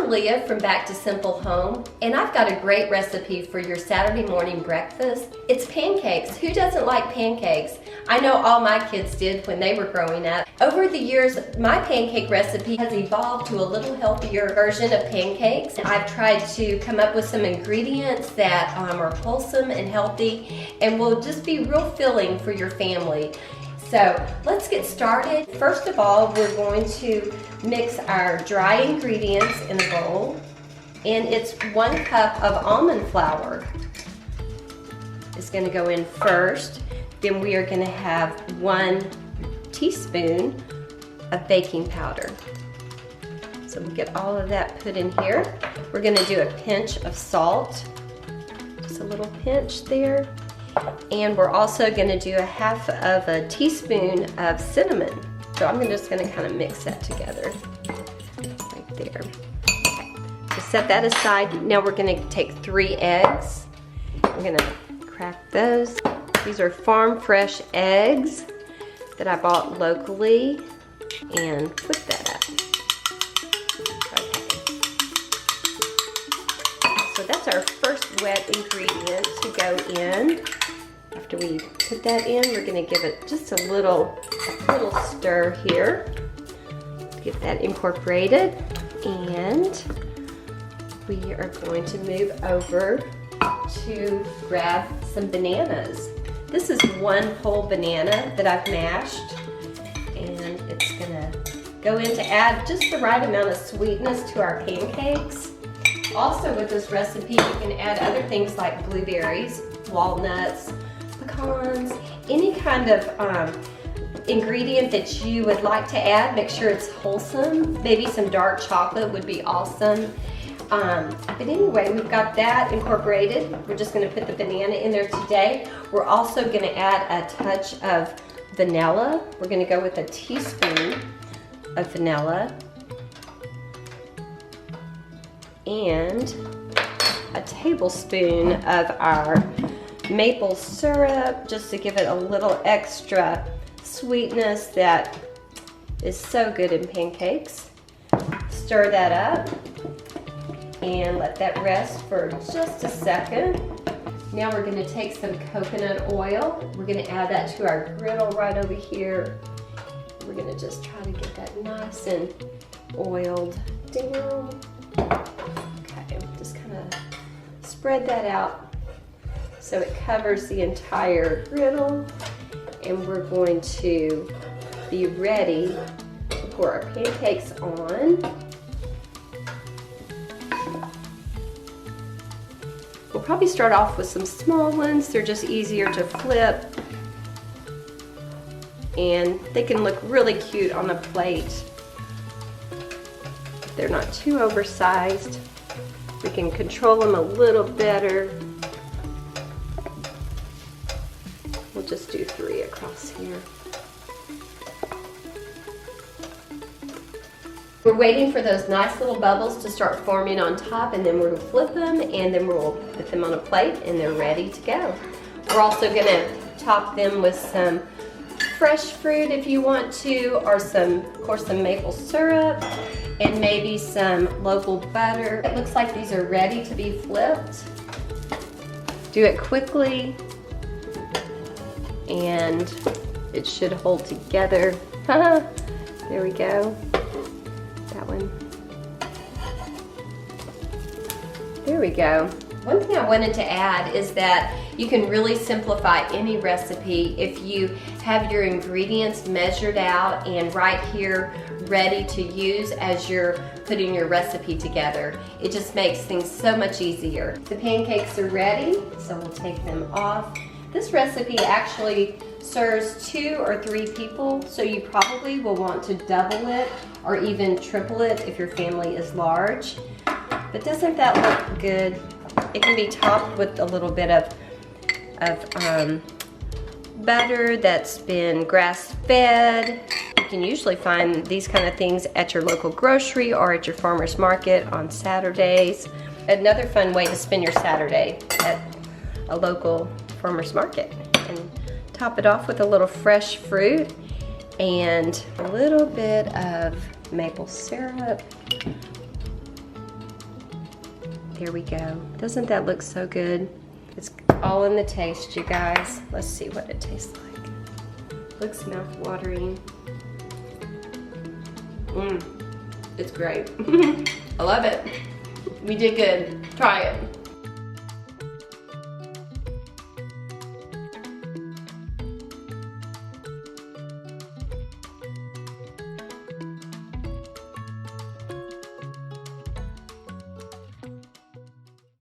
I'm Leah from Back to Simple Home, and I've got a great recipe for your Saturday morning breakfast. It's pancakes. Who doesn't like pancakes? I know all my kids did when they were growing up. Over the years, my pancake recipe has evolved to a little healthier version of pancakes. I've tried to come up with some ingredients that are wholesome and healthy and will just be real filling for your family. So let's get started. First of all, we're going to mix our dry ingredients in a bowl, and it's 1 cup of almond flour is going to go in first. Then we are going to have 1 teaspoon of baking powder. So we get all of that put in here. We're going to do a pinch of salt, just a little pinch there. And we're also going to do a 1/2 teaspoon of cinnamon. So I'm just going to kind of mix that together right there. So set that aside. Now we're going to take 3 eggs. We're going to crack those. These are farm fresh eggs that I bought locally, and put that up. Okay. So that's our first wet ingredient to go in. After we put that in, we're going to give it just a little stir here. Get that incorporated, and we are going to move over to grab some bananas. This is 1 whole banana that I've mashed, and it's going to go in to add just the right amount of sweetness to our pancakes. Also with this recipe, you can add other things like blueberries, walnuts, pecans, any kind of ingredient that you would like to add. Make sure it's wholesome. Maybe some dark chocolate would be awesome. But anyway, we've got that incorporated. We're just going to put the banana in there today. We're also going to add a touch of vanilla. We're going to go with a teaspoon of vanilla and a tablespoon of our maple syrup, just to give it a little extra sweetness that is so good in pancakes. Stir that up and let that rest for just a second. Now we're going to take some coconut oil. We're going to add that to our griddle right over here. We're going to just try to get that nice and oiled down. Okay, just kind of spread that out so it covers the entire griddle, and we're going to be ready to pour our pancakes on. We'll probably start off with some small ones. They're just easier to flip, and they can look really cute on a plate. They're not too oversized. We can control them a little better. We'll just do 3 across here. We're waiting for those nice little bubbles to start forming on top, and then we'll flip them, and then we'll put them on a plate, and they're ready to go. We're also going to top them with some fresh fruit if you want to, or of course some maple syrup, and maybe some local butter. It looks like these are ready to be flipped. Do it quickly, and it should hold together. There we go. That one. There we go. One thing I wanted to add is that you can really simplify any recipe if you have your ingredients measured out and right here ready to use as you're putting your recipe together. It just makes things so much easier. The pancakes are ready, so we'll take them off. This recipe actually serves 2 or 3 people, so you probably will want to double it or even triple it if your family is large. But doesn't that look good? It can be topped with a little bit of butter that's been grass-fed. You can usually find these kind of things at your local grocery or at your farmer's market on Saturdays. Another fun way to spend your Saturday at a local farmer's market. And top it off with a little fresh fruit and a little bit of maple syrup. There we go. Doesn't that look so good? It's all in the taste, you guys. Let's see what it tastes like. Looks mouth-watering. It's great. I love it. We did good. Try it.